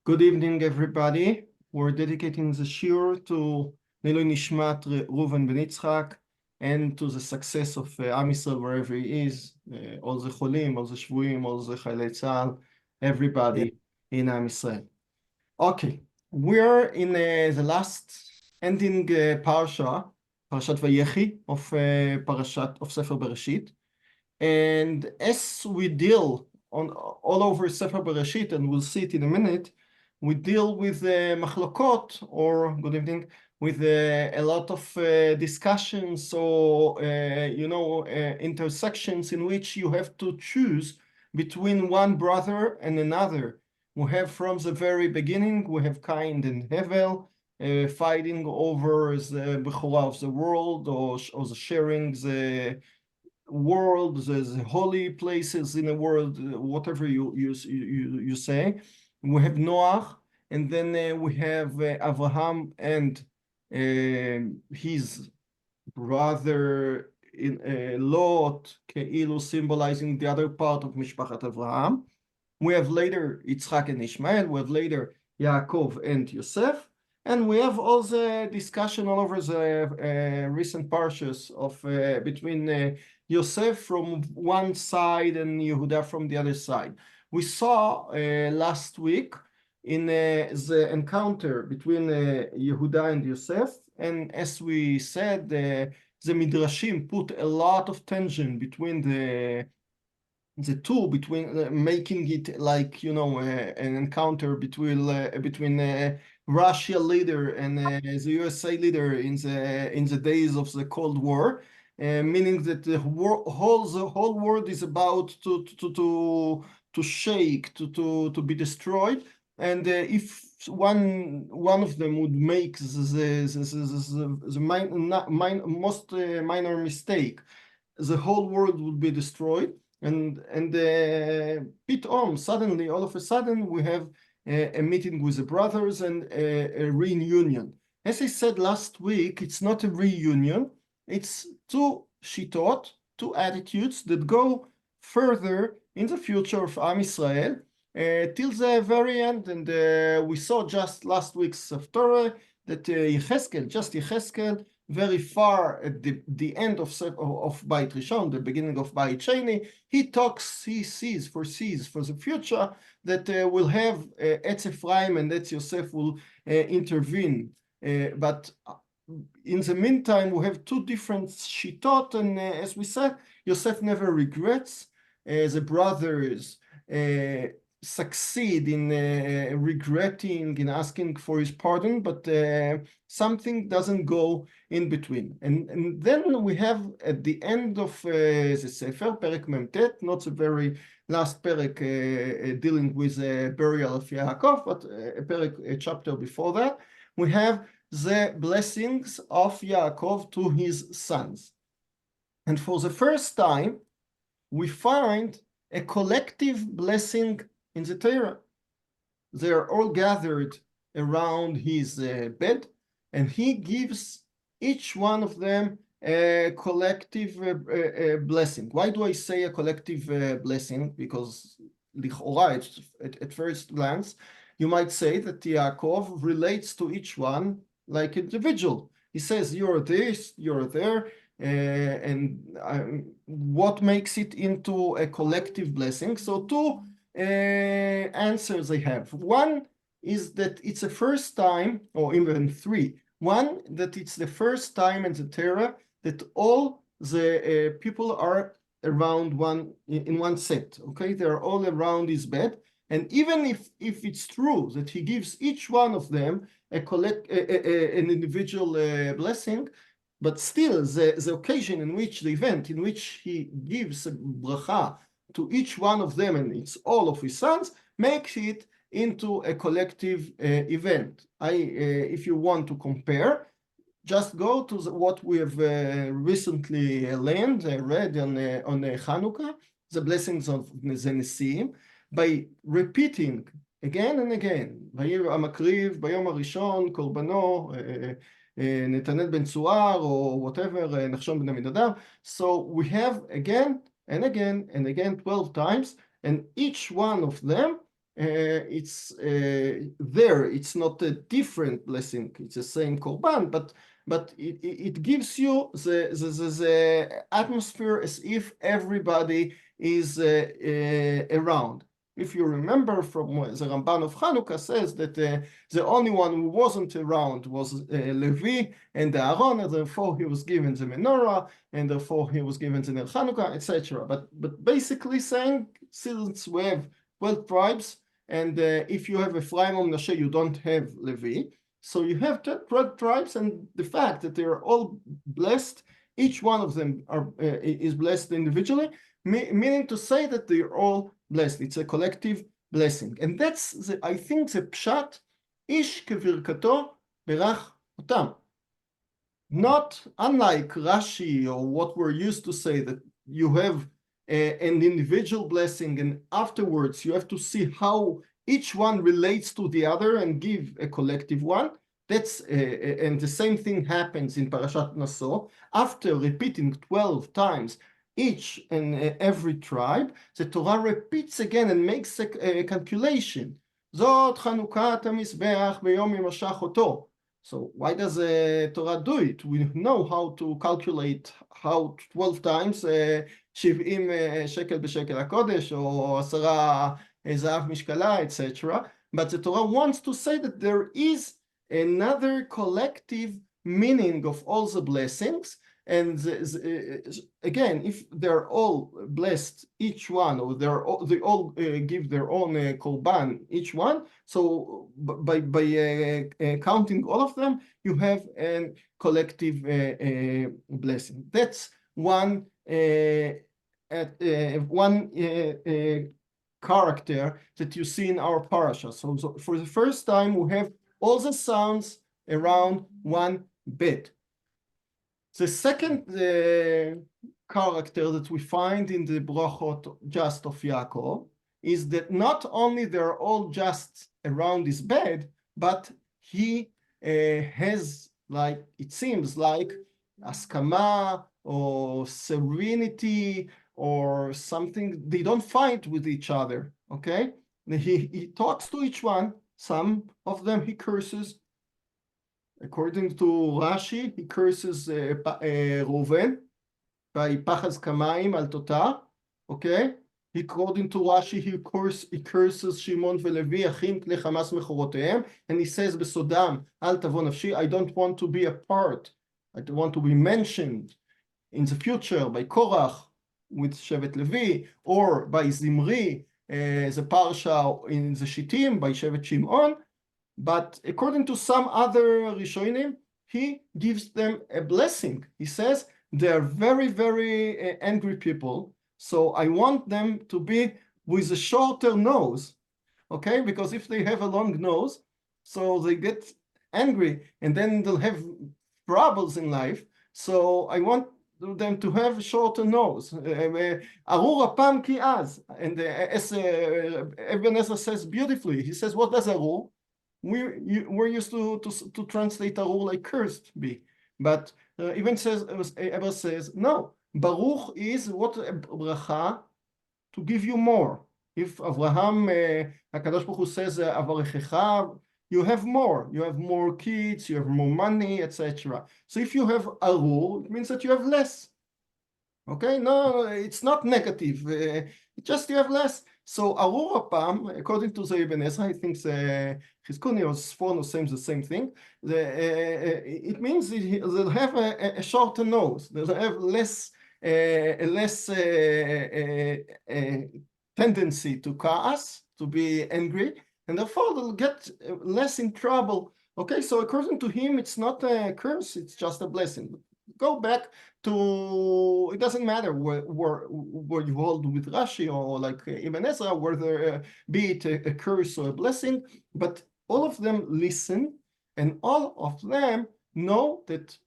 Good evening, everybody. We're dedicating the Shiur to Niloi Nishmat Reuven Ben Yitzchak and to the success of Am Yisrael wherever he is, all the Cholim, all the Shvuim, all the Chaylei Tzahal, everybody in Am Yisrael. Okay, we're in the last ending Parshat Vayechi of Parashat of Sefer Bereshit. And as we deal on all over Sefer Bereshit, and we'll see it in a minute, we deal with machlokot, or good evening, with a lot of discussions or intersections in which you have to choose between one brother and another. We have from the very beginning, we have Cain and Hevel fighting over the Bechorah of the world, or the sharing the world, the holy places in the world, whatever you say. We have Noach, and then we have Avraham and his brother in Lot, Keilu, symbolizing the other part of Mishpachat Avraham. We have later Yitzchak and Ishmael. We have later Yaacov and Yosef. And we have all the discussion all over the recent parshas of between Yosef from one side and Yehuda from the other side. We saw last week in the encounter between Yehuda and Yosef, and as we said, the Midrashim put a lot of tension between the two, between making it like an encounter between Russia leader and the USA leader in the days of the Cold War, meaning that the whole world is about to shake, to be destroyed, and if one of them would make the most minor mistake, the whole world would be destroyed. And suddenly, all of a sudden, we have a meeting with the brothers and a reunion. As I said last week, it's not a reunion. It's two shitot, two attitudes that go further in the future of Am Yisrael till the very end. And we saw just last week's Torah that Yecheskel, very far at the end of Beit Rishon, the beginning of Beit Sheni, he foresees for the future that we'll have Etz Ephraim and Etz Yosef will intervene. But in the meantime, we have two different shitot, and as we said, Yosef never regrets. The brothers succeed in regretting, in asking for his pardon, but something doesn't go in between. And then we have at the end of the Sefer, Perek Memtet, not the very last Perek dealing with the burial of Yaacov, but a chapter before that, we have the blessings of Yaakov to his sons. And for the first time, we find a collective blessing in the Torah. They are all gathered around his bed, and he gives each one of them a collective blessing. Why do I say a collective blessing? Because at first glance, you might say that Yaakov relates to each one like individual. He says, you're this, you're there, and what makes it into a collective blessing? So two answers I have. One is that it's the first time, or even three. One, that it's the first time in the Torah that all the people are around in one set. Okay, they're all around his bed, and even if it's true that he gives each one of them an individual blessing, but still the occasion in which the event in which he gives a bracha to each one of them, and it's all of his sons, makes it into a collective event. If you want to compare, just go to what we have recently read on Hanukkah, the blessings of the Nesiim, by repeating again and again, Makriv, Bayom Harishon, Korbano, Netanel ben Tzuar, or whatever, Nachshon ben Aminadab. So we have again and again and again 12 times, and each one of them it's there. It's not a different blessing. It's the same korban, but it gives you the atmosphere as if everybody is around. If you remember from the Ramban of Hanukkah says that the only one who wasn't around was Levi and Aaron, and therefore he was given the menorah, and therefore he was given the Ner Hanukkah, etc. But basically saying, since we have 12 tribes, and if you have Ephraim or Manasseh, you don't have Levi. So you have 12 tribes, and the fact that they are all blessed, each one of them is blessed individually, meaning to say that they are all blessed. It's a collective blessing. And that's, I think, the pshat, ish kevirkato berach otam. Not unlike Rashi or what we're used to say, that you have an individual blessing and afterwards you have to see how each one relates to the other and give a collective one. That's and the same thing happens in Parashat Naso. After repeating 12 times each and every tribe, the Torah repeats again and makes a calculation. Zot Chanukat HaMizbeach beyom yimashach oto. So why does Torah do it? We know how to calculate how 12 times 70 shekel b'shekel HaKodesh or 10 zahav mishkala, etc. But the Torah wants to say that there is another collective meaning of all the blessings. And again, if they're all blessed, each one, or they all give their own korban, each one. So by counting all of them, you have a collective blessing. That's one character that you see in our parasha. So for the first time, we have all the sounds around one bed. The second character that we find in the brachot just of Yaacov is that not only they're all just around his bed, but he has, like, it seems like askama or serenity or something. They don't fight with each other, okay? He talks to each one. Some of them he curses. According to Rashi, he curses Reuven, "Vayipachaz kamayim al tota." Okay? According to Rashi, he curses Shimon veLevi, achim pnei Hamas mechorotehem, and he says, "Besodam al tavo nafshi." I don't want to be a part. I don't want to be mentioned in the future by Korach with Shevet Levi, or by Zimri, the Parsha in the Shittim by Shevet Shimon. But according to some other Rishonim, he gives them a blessing. He says, they are very, very angry people, so I want them to be with a shorter nose, okay? Because if they have a long nose, so they get angry, and then they'll have troubles in life. So I want them to have a shorter nose. Arur apam ki az. And as Ibn Ezra says beautifully, he says, what does arur? We're used to translate arur like cursed be, but even Eber says no. Baruch is what a bracha to give you more. If Avraham, Hakadosh Baruch Hu says avarechecha, you have more kids, you have more money, etc. So if you have arur, it means that you have less. Okay, no, it's not negative. It's just you have less. So arur apam, according to the Ibn Ezra, I think Chizkuni or Sfon or the same thing. It means they'll have a shorter nose. They'll have less tendency to chaos, to be angry, and therefore they'll get less in trouble. Okay, so according to him, it's not a curse; it's just a blessing. Go back to, it doesn't matter where you hold with Rashi or like Ibn Ezra, whether be it a curse or a blessing, but all of them listen and all of them know that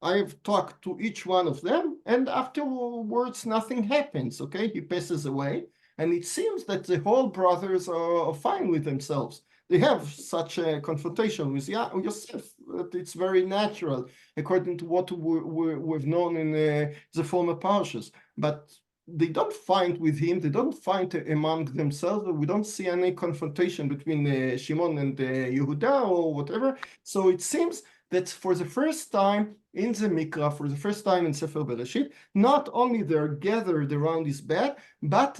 I've talked to each one of them, and afterwards nothing happens, okay? He passes away, and it seems that the whole brothers are fine with themselves. They have such a confrontation with Yosef that it's very natural, according to what we've known in the former parshas. But they don't fight with him, they don't fight among themselves, we don't see any confrontation between Shimon and Yehuda or whatever. So it seems that for the first time in the Mikra, for the first time in Sefer Bereshit, not only they're gathered around his bed, but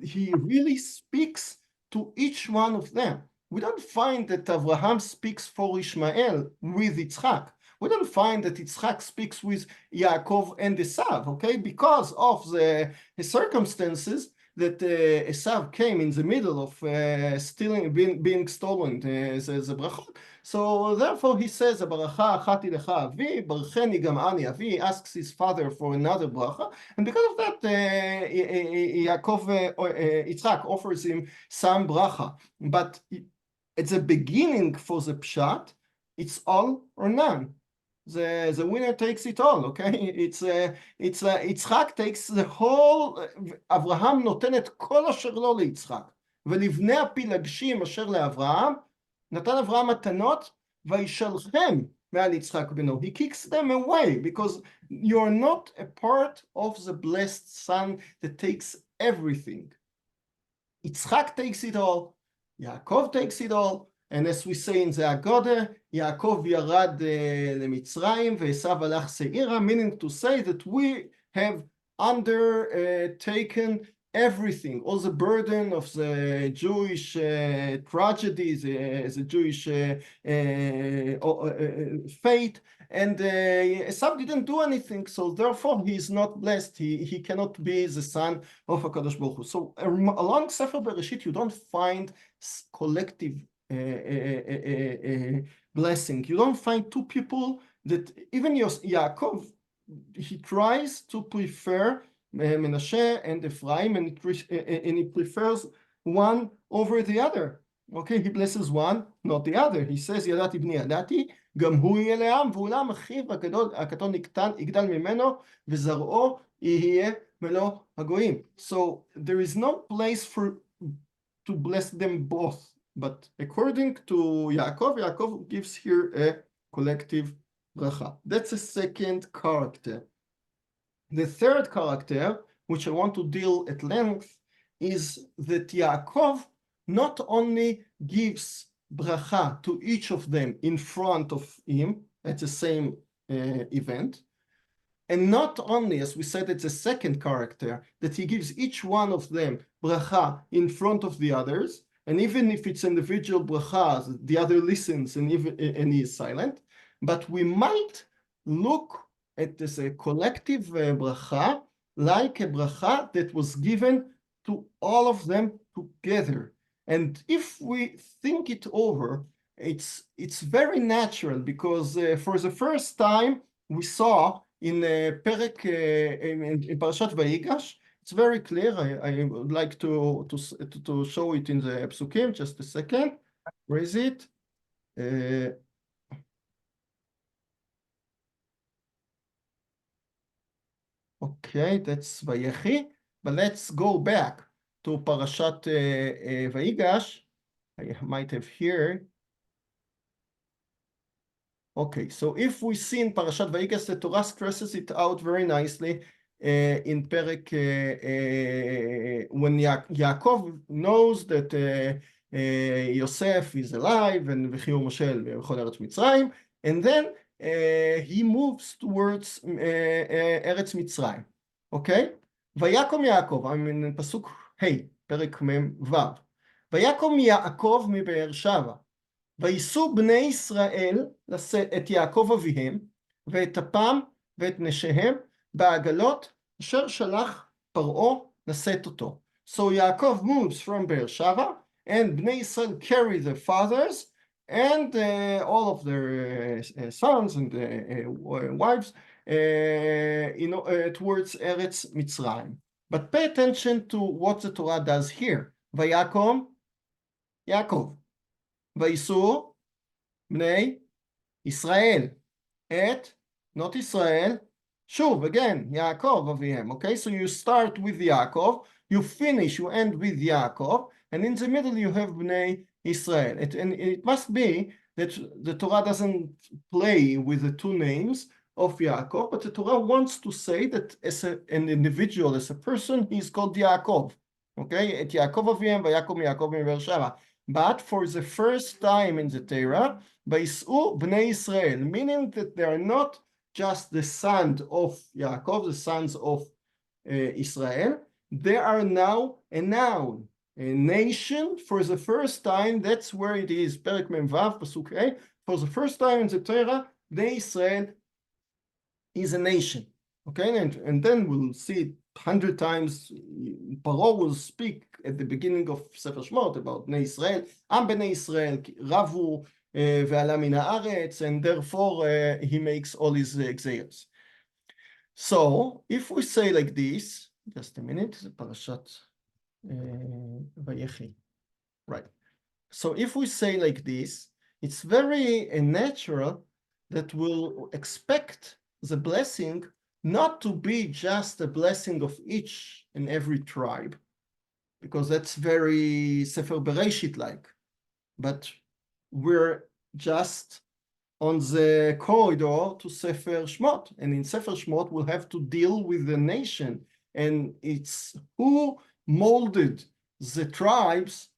he really speaks to each one of them. We don't find that Abraham speaks for Ishmael with Yitzchak. We don't find that Yitzchak speaks with Yaakov and Esav, okay? Because of the circumstances that Esav came in the middle of stealing, being stolen the brachot. So therefore he says, "Baracha achati lecha avi, barcheni gam ani avi." He asks his father for another bracha, and because of that, Yitzchak offers him some bracha. But at the beginning for the pshat, it's all or none. The winner takes it all, okay? יצחק takes the whole, אברהם נותן את כל אשר לו ליצחק, ולבני הפילגשים אשר לאברהם, נתן אברהם מתנות, וישלחם מעל יצחק בנו. He kicks them away, because you're not a part of the blessed son that takes everything. יצחק takes it all, Yaakov takes it all, and as we say in the Agode, Yaakov ירד למצרים ועשיו הלך שעירה, meaning to say that we have undertaken everything, all the burden of the Jewish tragedies, the Jewish fate, and Esav didn't do anything, so therefore he is not blessed. He cannot be the son of HaKadosh Baruch Hu. So along Sefer Bereshit you don't find collective blessing. You don't find two people that, even Yaakov, he tries to prefer Menashe and Ephraim, and he prefers one over the other. Okay, he blesses one, not the other. He says, ידעתי בני ידעתי, גם הוא יהיה לעם, ואולם אחיו הקטון יגדל ממנו, וזרעו יהיה מלוא הגויים. So there is no place to bless them both. But according to Yaakov gives here a collective bracha. That's a second character. The third character, which I want to deal at length, is that Yaakov not only gives bracha to each of them in front of him at the same event, and not only, as we said, it's a second character, that he gives each one of them bracha in front of the others, and even if it's individual bracha, the other listens and he is silent. But we might look at this collective bracha like a bracha that was given to all of them together. And if we think it over, it's very natural, because for the first time we saw in Perek in Parshat Vayigash, it's very clear. I would like to show it in the Psukim. Just a second. Where is it? Okay, that's Vayechi. But let's go back to Parashat Vayigash. I might have here. Okay, so if we see in Parashat Vayigash, the Torah stresses it out very nicely. In Perek, when Yaakov knows that Yosef is alive and V'chiur Moshel b'chol Eretz Mitzrayim, and then he moves towards Eretz Mitzrayim. Okay? ויקום יעקב, I'm in פסוק ה', פרק מ"ו. ויקום יעקב מבאר שבע, וייסעו בני ישראל את יעקב אביהם, ואת אפם ואת נשיהם, בעגלות אשר שלח פרעה לשאת אותו. So Yaakov moves from Beersheba, and Bnei Israel carry their fathers and all of their sons and wives towards Eretz Mitzrayim. But pay attention to what the Torah does here. Vayakom Yaakov, וייסעו בני ישראל את, not Israel, שוב, again, Yaakov אביהם, okay? So you start with Yaakov, you end with Yaakov, and in the middle you have Bnei Israel. And it must be that the Torah doesn't play with the two names, of Yaakov, but the Torah wants to say that as an individual, as a person, he's called Yaakov. Okay, et Yaakov Aviem, Vayakom Yaakov Beersheba. But for the first time in the Torah, Vayis'u Bnei Israel, meaning that they are not just the sons of Yaakov, the sons of Israel. They are now a noun, a nation for the first time. That's where it is. Perek Mem Vav, Pasuk A. For the first time in the Torah, Bnei Israel is a nation. Okay, and then we'll see it 100 times. Paro will speak at the beginning of Sefer Shemot about Bnei Israel. Am Bnei Israel Ravu ve'ala min haaretz, and therefore he makes all his examples. So if we say like this, just a minute, Parshat Vayechi, right? So if we say like this, it's very natural that we'll expect the blessing not to be just a blessing of each and every tribe, because that's very Sefer Bereshit-like, but we're just on the corridor to Sefer Shmot, and in Sefer Shmot we'll have to deal with the nation, and it's who molded the tribes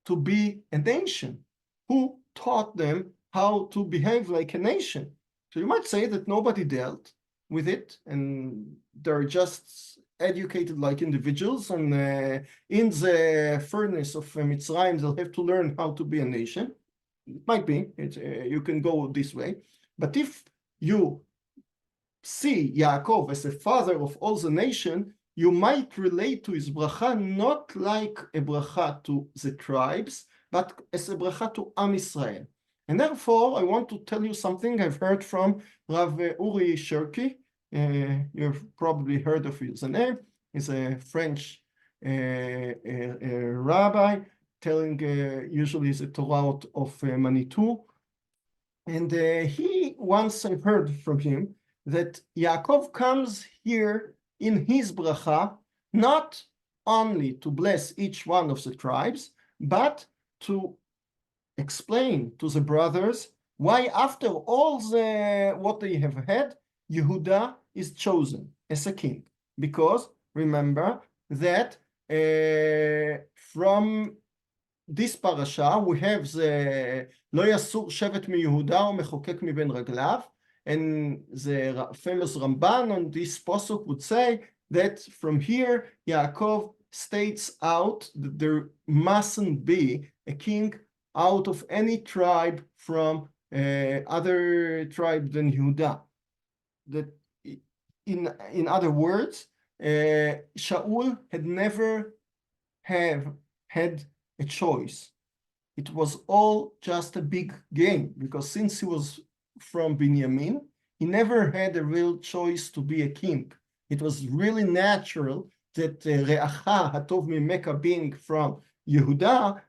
to be a nation, who taught them how to behave like a nation. So you might say that nobody dealt with it, and they're just educated like individuals, and in the furnace of Mitzrayim they'll have to learn how to be a nation. It might be, you can go this way, but if you see Yaakov as a father of all the nation, you might relate to his bracha not like a bracha to the tribes, but as a bracha to Am Yisrael. And therefore, I want to tell you something I've heard from Rav Uri Shirky. You've probably heard of his name. He's a French rabbi, telling usually the Torah of Manitou. And he once I heard from him that Yaakov comes here in his bracha not only to bless each one of the tribes, but to explain to the brothers why after all what they have had, Yehuda is chosen as a king. Because remember that from this parasha we have the Lo Yasur Shevet MiYehuda uMechokek Miben Raglav, and the famous Ramban on this posuk would say that from here Yaakov states out that there mustn't be a king out of any tribe from other tribe than Yehuda. That in other words, Shaul had never had a choice. It was all just a big game, because since he was from Binyamin, he never had a real choice to be a king. It was really natural that Re'acha Hatov Mimeka, being from Yehuda,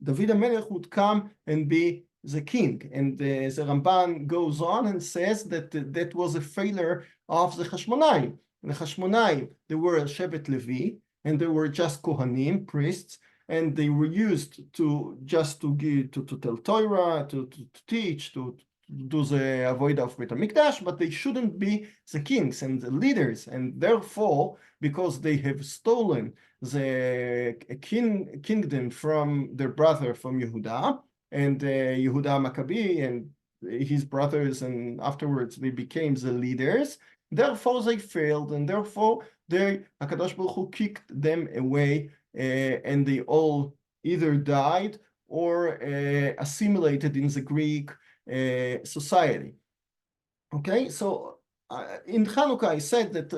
David HaMelech would come and be the king. And the Ramban goes on and says that that was a failure of the Hashmonaim. The Hashmonaim, they were Shevet Levi, and they were just Kohanim, priests, and they were used to just to give to tell Torah, to teach, to do the avodah of Beit HaMikdash, but they shouldn't be the kings and the leaders, and therefore, because they have stolen the kingdom from their brother from Yehuda, and Yehuda Maccabi and his brothers, and afterwards they became the leaders, therefore they failed, and therefore HaKadosh Baruch Hu kicked them away, and they all either died or assimilated in the Greek society. Okay, so in Chanukah I said that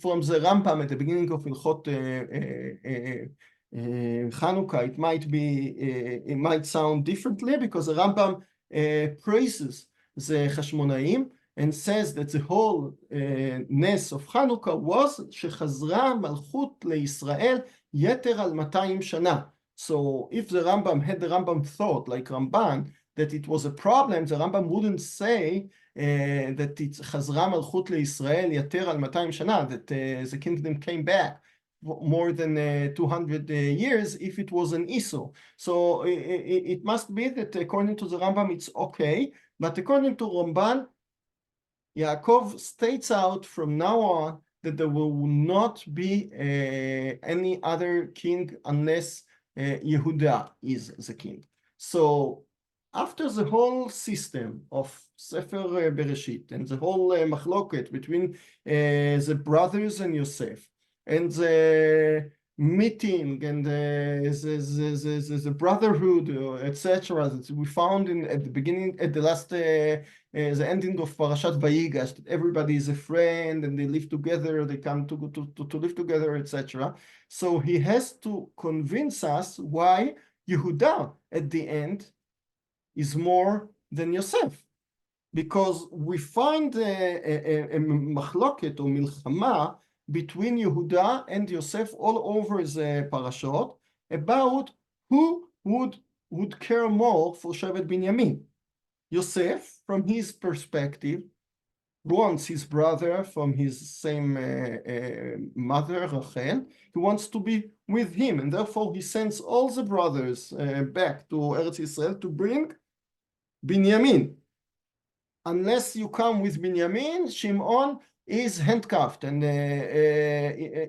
from the Rambam at the beginning of Ilchot Chanukah, it might sound differently, because the Rambam praises the Hashmonaim and says that the whole ness of Chanukah was shechazra malchut leIsrael yeter al 200 shana. So if the Rambam had the Rambam thought like Ramban that it was a problem, the Rambam wouldn't say that it's chazra malchut leIsrael yeter al 200 shana, that the kingdom came back more than 200 years if it was an Iso. So it must be that according to the Rambam it's okay, but according to Ramban Yaakov states out from now on that there will not be any other king unless Yehuda is the king. So after the whole system of Sefer Bereshit and the whole machloket between the brothers and Yosef and the meeting and the brotherhood, etc., that we found at the beginning, at the last, the ending of Parashat Vayigash, that everybody is a friend and they live together, they come to live together, etc. So he has to convince us why Yehuda at the end is more than Yosef, because we find a machloket or milchama between Yehuda and Yosef all over the parashot about who would care more for Shevet Binyamin. Yosef, from his perspective, wants his brother from his same mother, Rachel. He wants to be with him, and therefore he sends all the brothers back to Eretz Yisrael to bring Binyamin. Unless you come with Binyamin, Shimon is handcuffed and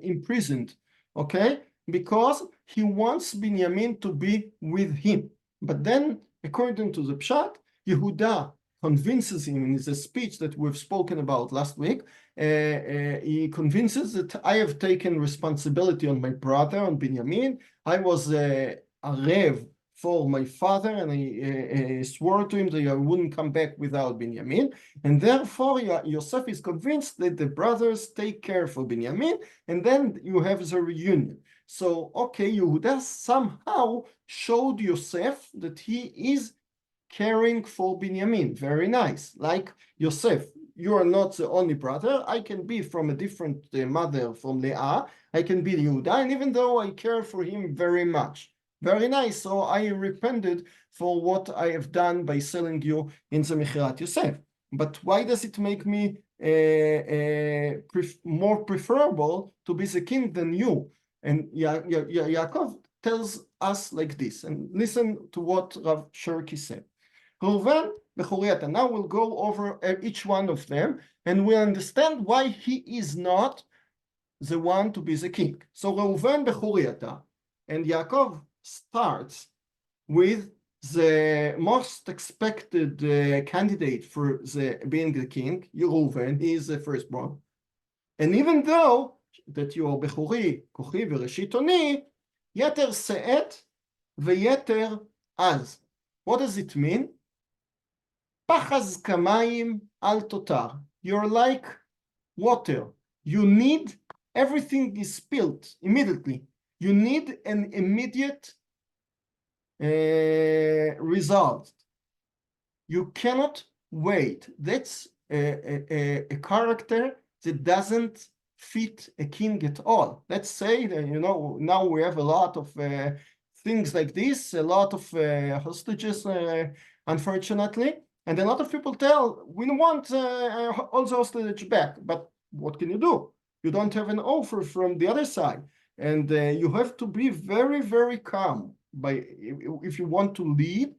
imprisoned, okay? Because he wants Binyamin to be with him. But then, according to the Pshat, Yehuda convinces him in the speech that we've spoken about last week. He convinces that I have taken responsibility on my brother, on Binyamin. I was a Rev for my father, and I swore to him that I wouldn't come back without Binyamin. And therefore, Yosef is convinced that the brothers take care for Binyamin, and then you have the reunion. So, okay, Yehuda somehow showed Yosef that he is caring for Binyamin. Very nice. Like Yosef, you are not the only brother. I can be from a different mother, from Leah. I can be Yehuda, and even though I care for him very much. Very nice. So I repented for what I have done by selling you in the Mechirat Yosef. But why does it make me more preferable to be the king than you? And Yaakov tells us like this. And listen to what Rav Moshe said. Reuven Bechuriata. Now we'll go over each one of them, and we'll understand why he is not the one to be the king. So Reuven Bechuriata, and Yaakov starts with the most expected candidate for being the king, Reuven. He is the firstborn. And even though that you are Bechuri, Kochi Vereshitoni, Yeter Se'et Veyeter Az. What does it mean? Pachaz Kamayim Al Totar. You're like water. You need, everything is spilled immediately. You need an immediate result. You cannot wait. That's a character that doesn't fit a king at all. Let's say that, now we have a lot of things like this, a lot of hostages, unfortunately, and a lot of people tell, we want all the hostages back, but what can you do? You don't have an offer from the other side. And you have to be very, very calm if you want to lead,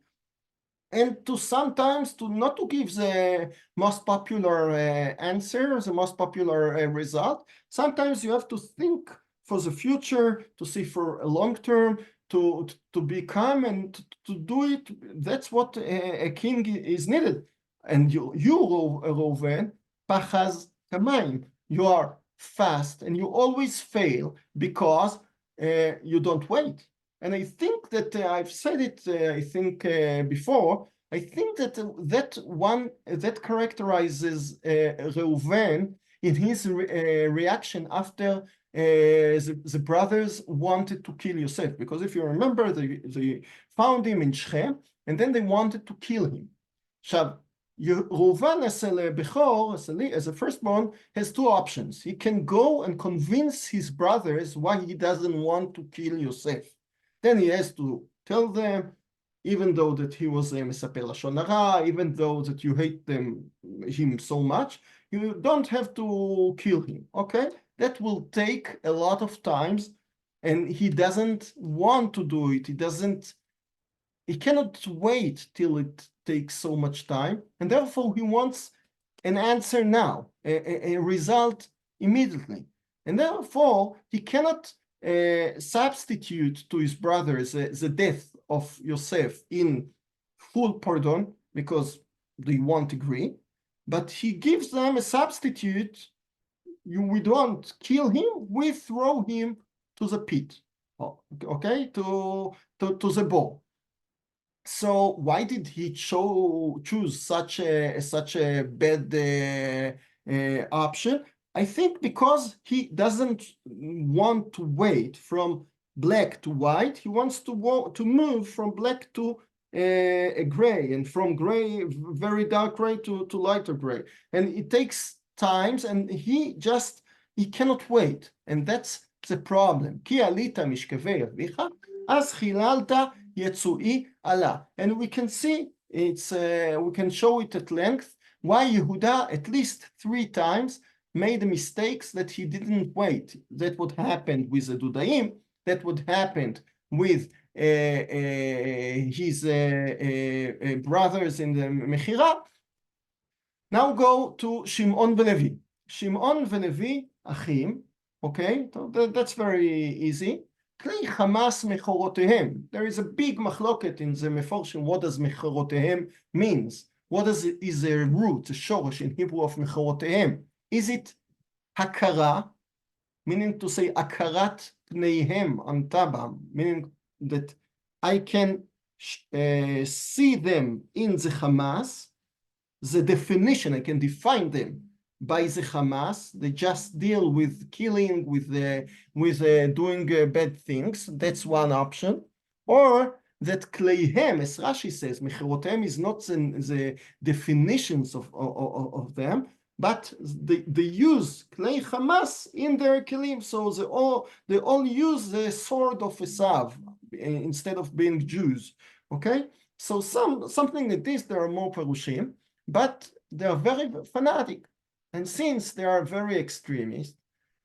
and to sometimes to not to give the most popular answer, the most popular result. Sometimes you have to think for the future, to see for a long term, to be calm and to do it. That's what a king is needed. And you Reuven, pachaz kamayim. You are fast and you always fail because you don't wait. And I think that I've said it, I think before, I think that that characterizes Reuven in his reaction after the brothers wanted to kill Yosef. Because if you remember, they found him in Shechem, and then they wanted to kill him. Reuven as a firstborn has two options. He can go and convince his brothers why he doesn't want to kill Yosef. Then he has to tell them, even though that he was a mesaper lashon hara, even though that you hate him so much, you don't have to kill him, okay? That will take a lot of times, and he doesn't want to do it. He cannot wait till it takes so much time, and therefore he wants an answer now, a result immediately. And therefore, he cannot substitute to his brothers the death of Yosef in full pardon, because they won't agree, but he gives them a substitute. We don't kill him, we throw him to the pit, okay, to the bow. So why did he choose such a bad option? I think because he doesn't want to wait from black to white. He wants to move from black to a gray, and from gray, very dark gray, to lighter gray. And it takes times, and he cannot wait. And that's the problem. כי עלית משכבי אביך, אז חיללת יצואי עלה. And we can see, we can show it at length, why Yehuda at least 3 times made mistakes that he didn't wait. That would happen with the Dudaim, that would happen with his brothers in the Mechira. Now go to Shimon v'Levi. Shimon v'Levi, Achim, okay, so that's very easy. Klei Hamas mechorotehem. There is a big machloket in the Meforshim. What does mechorotehem means? What is the root, the shorosh in Hebrew of mechorotehem? Is it hakara, meaning to say akarat pneihem on tabam, meaning that I can see them in the Hamas, the definition, I can define them by the Hamas. They just deal with killing, with doing bad things. That's one option. Or that kleihem, as Rashi says, mechirotem is not the definitions of them, but they use klei Hamas in their kelim. So they all use the sword of Esav instead of being Jews. Okay, so something like this. There are more perushim, but they are very fanatic. And since they are very extremist,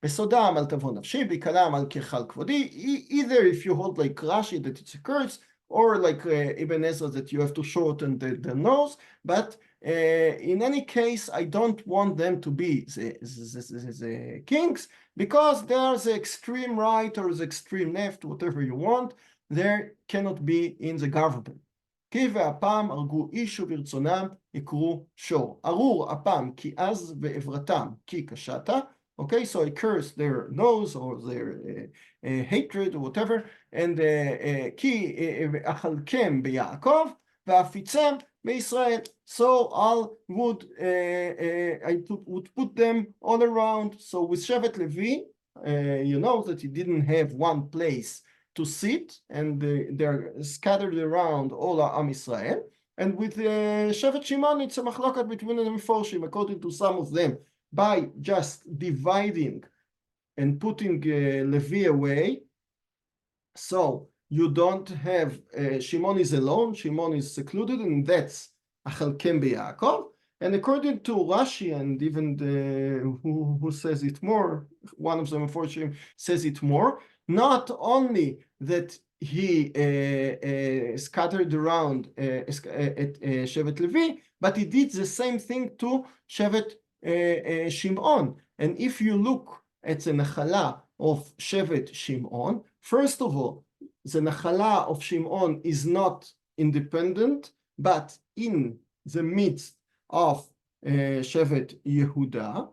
בסודם אל תבוא נפשי, בקלם אל כחל כבודי, either if you hold like Rashi that it's a curse, or like Ibn Ezra that you have to shorten the nose, but in any case, I don't want them to be the kings, because there's the extreme right or the extreme left, whatever you want, there cannot be in the government. כי והפעם הרגו איש וברצונם יקרו שור. ארור הפעם כי עז ועברתם כי קשתה. Okay, so I curse their nose or their hatred or whatever, and כי אכלכם ביעקב ואפיצם בישראל. So I would put them all around. So with Shevet Levi, you know that he didn't have one place to sit, and they're scattered around all Am Israel. And with Shevet Shimon, it's a machlokat between the Meforshim, according to some of them, by just dividing and putting Levi away. So you don't have, Shimon is alone, Shimon is secluded, and that's Achalkem beYaakov. And according to Rashi, and even who says it more, one of them, unfortunately, says it more, not only that he scattered around at Shevet Levi, but he did the same thing to Shevet Shimon. And if you look at the Nachala of Shevet Shimon, first of all, the Nachala of Shimon is not independent, but in the midst of Shevet Yehuda.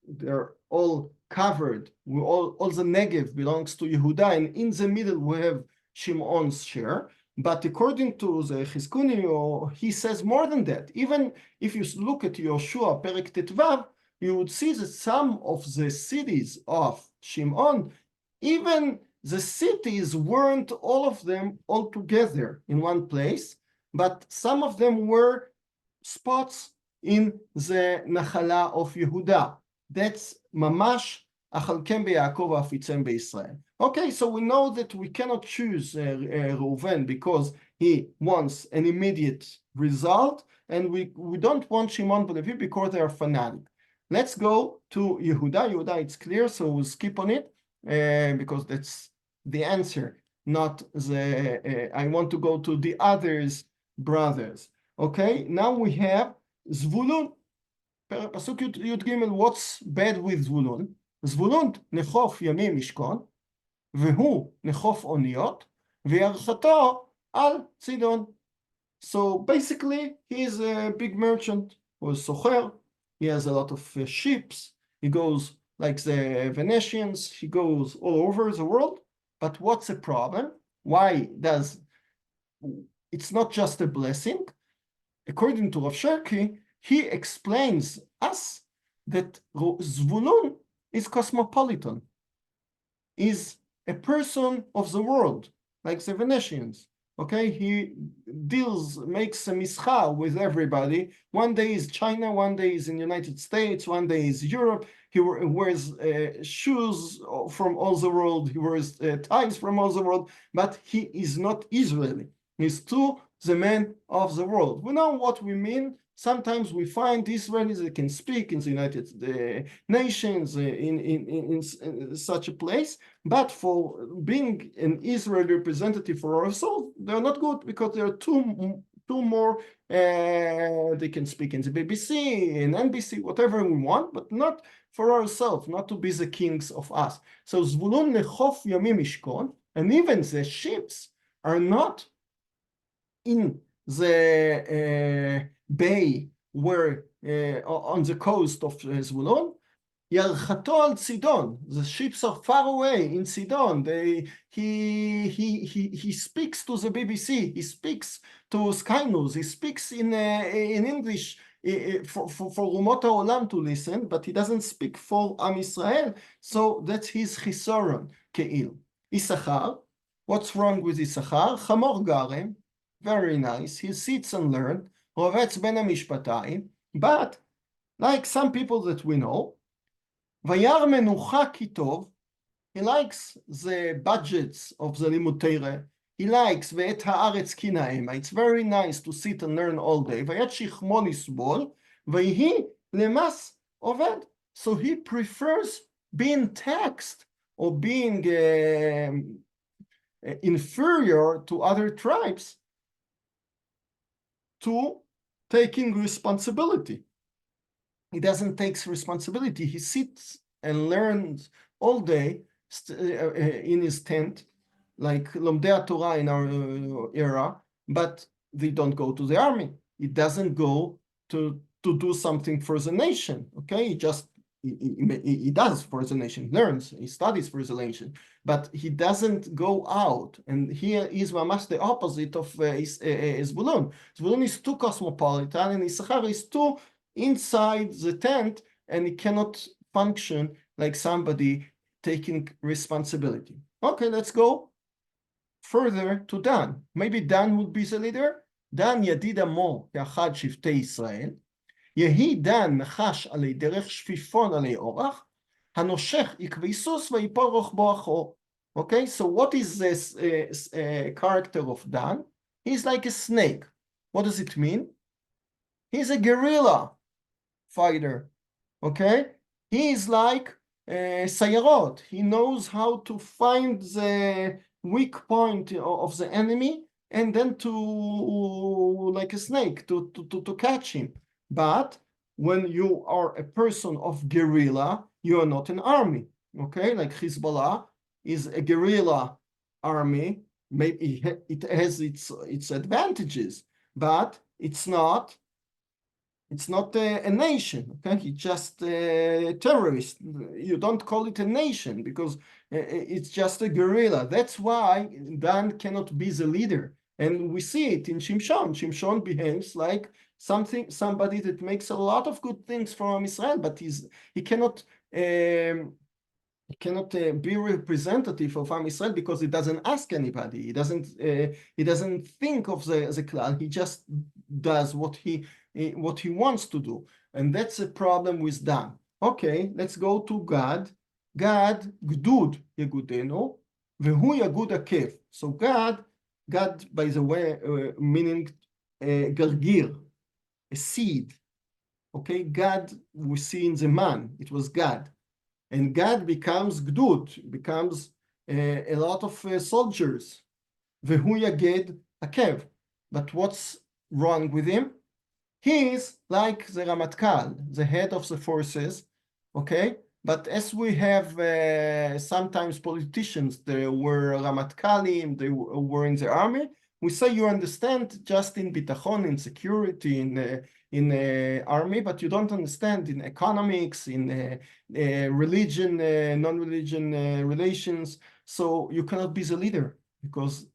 They're all covered. All the Negev belongs to Yehuda, and in the middle we have Shimon's share. But according to the Chizkuni, he says more than that. Even if you look at Yoshua Perek Tetvav, you would see that some of the cities of Shimon, even the cities weren't all of them all together in one place, but some of them were spots in the Nachala of Yehuda. That's mamash achalkem beYaakov afitzem beYisrael. Okay, so we know that we cannot choose Reuven because he wants an immediate result, and we don't want Shimon and Levi because they are fanatic. Let's go to Yehuda. Yehuda, it's clear, so we'll skip on it because that's the answer, not the. I want to go to the others' brothers. Okay, now we have Zvulun. פסוק י"ג, what's bad with זבולון? זבולון נחוף ימים ישכון, והוא נחוף אוניות, וירחתו על צידון. So basically, he is a big merchant, or סוחר. He has a lot of ships. He goes like the Venetians. He goes all over the world. But what's the problem? Why does it's not just a blessing? According to Rav Moshe Cahn, he explains us that Zvulun is cosmopolitan, is a person of the world, like the Venetians. Okay, he makes a mischa with everybody. One day is China, one day is in the United States, one day is Europe. He wears shoes from all the world. He wears ties from all the world, but he is not Israeli. He's too the man of the world. We know what we mean. Sometimes we find Israelis that can speak in the United Nations, in such a place, but for being an Israeli representative for ourselves, they're not good because there are two more. They can speak in the BBC, in NBC, whatever we want, but not for ourselves, not to be the kings of us. So Zvulun lechof yamim ishkon, and even the ships are not in the bay where on the coast of Zvulun. Yarchato al Sidon. The ships are far away in Sidon. He speaks to the BBC. He speaks to Sky News. He speaks in English for Umot HaOlam to listen, but he doesn't speak for Am Yisrael. So that's his chisoron, Keil. Issachar. What's wrong with Issachar? Chamor Garem. Very nice. He sits and learns. Rovetz ben hamishpatayim. But like some people that we know, Vayar menucha kitov. He likes the budgets of the Limud Torah. He likes ve'et haaretz kinaema. It's very nice to sit and learn all day. Vayechi chmo lisbol. Vayhi lemas oved. So he prefers being taxed or being inferior to other tribes to taking responsibility. He doesn't take responsibility. He sits and learns all day in his tent, like Lomdei Torah in our era, but they don't go to the army. He doesn't go to do something for the nation. Okay, he does for the nation, learns, he studies for the nation, but he doesn't go out. And here is mamash the opposite of Zvulun. Zvulun is too cosmopolitan, and Issachar is too inside the tent, and he cannot function like somebody taking responsibility. Okay, let's go further to Dan. Maybe Dan would be the leader. Dan yadid amo yachad shiftei Israel. יהי דן נחש עלי דרך שפיפון עלי אורח, הנושך יקבי סוס ויפול רוחבו אחור. Okay, so what is this character of Dan? He's like a snake. What does it mean? He's a guerrilla fighter. Okay, he is like Sayarot. He knows how to find the weak point of the enemy and then to, like a snake, to catch him. But when you are a person of guerrilla, you are not an army. Okay, like Hezbollah is a guerrilla army. Maybe it has its advantages, but it's not a nation. Okay, it's just a terrorist. You don't call it a nation because it's just a guerrilla. That's why Dan cannot be the leader. And we see it in Shimshon. Shimshon behaves like somebody that makes a lot of good things from Israel, but he cannot be representative of Am Yisrael because he doesn't ask anybody. He doesn't think of the clan. He just does what he wants to do, and that's a problem with Dan. Okay, let's go to Gad. Gad gdud yagudenu, vehu yagud akev. So Gad, by the way, meaning gargir, a seed. Okay, Gad we see in the man. It was Gad. And Gad becomes Gdud, becomes a lot of soldiers. Vehu Yaged Akev. But what's wrong with him? He is like the Ramatkal, the head of the forces, okay? But as we have sometimes politicians, they were Ramatkalim, they were in the army, we say you understand just in bitachon, in security, in army, but you don't understand in economics, in religion, non-religion relations. So you cannot be the leader because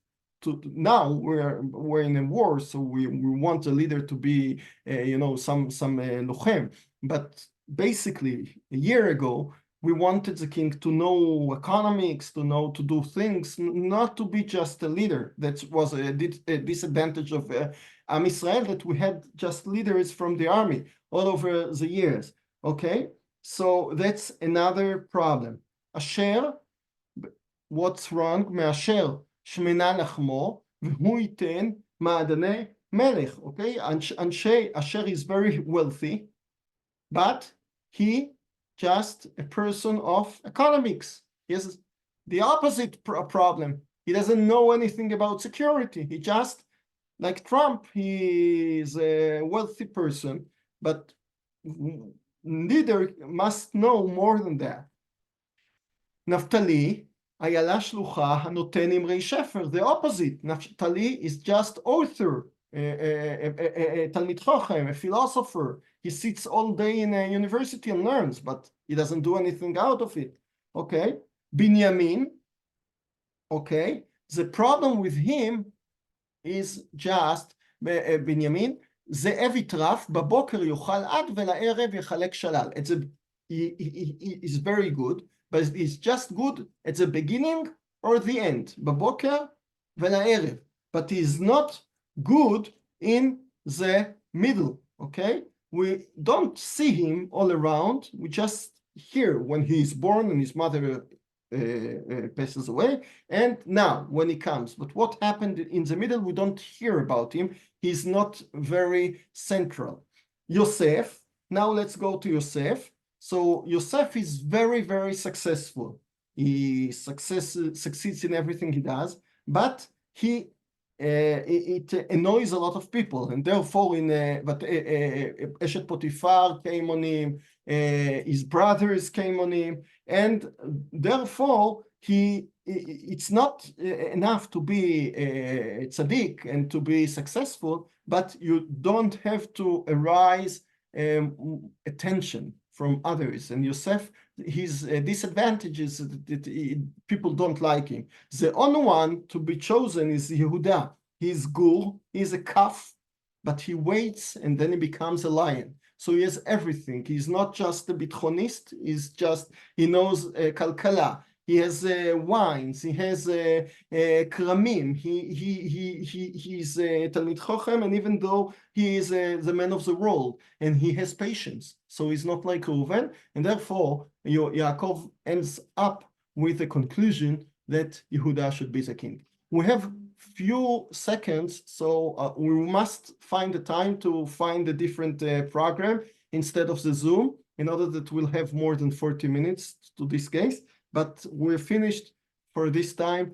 now we're in a war, so we want a leader to be some lochem. But basically, a year ago, we wanted the king to know economics, to know to do things, not to be just a leader. That was a disadvantage of Am Israel, that we had just leaders from the army all over the years. Okay, so that's another problem. Asher, what's wrong? מאשר שמנה לחמו, והוא ייתן מעדני מלך. Okay, Asher is very wealthy, but he just a person of economics. He has the opposite problem. He doesn't know anything about security. He just, like Trump, he is a wealthy person, but leader must know more than that. נפתלי, איילה שלוחה הנותן אמרי שפר, the opposite. נפתלי is just author, תלמיד חכם, a philosopher. He sits all day in a university and learns, but he doesn't do anything out of it. Okay? Binyamin, okay? The problem with him is just, בנימין, זאב יטרף, בבוקר יאכל עד ולערב יחלק שלל. He is very good, but it's just good at the beginning or the end, בבוקר ולערב. But he's not good in the middle, okay? We don't see him all around. We just hear when he is born and his mother passes away, and now when he comes. But what happened in the middle, we don't hear about him. He's not very central. Yosef, now let's go to Yosef. So Yosef is very, very successful. He succeeds in everything he does, but it annoys a lot of people, and therefore but Eshet Potiphar came on him, his brothers came on him, and therefore it's not enough to be a tzaddik and to be successful, but you don't have to arise attention from others. And Yosef, his disadvantages that people don't like him. The only one to be chosen is Yehuda. He's gur, he's a calf, but he waits and then he becomes a lion. So he has everything. He's not just a bitchonist, he knows kalkala. He has wines, he has kramim, he's Talmid Chochem, and even though he is the man of the world, and he has patience, so he's not like Reuven, and therefore Yaacov ends up with the conclusion that Yehuda should be the king. We have few seconds, so we must find the time to find a different program instead of the Zoom, in order that we'll have more than 40 minutes to this case. But we're finished for this time.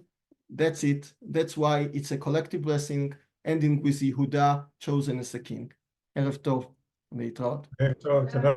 That's it. That's why it's a collective blessing, ending with Yehuda chosen as a king. ערב טוב, להתראות. ערב טוב, תודה.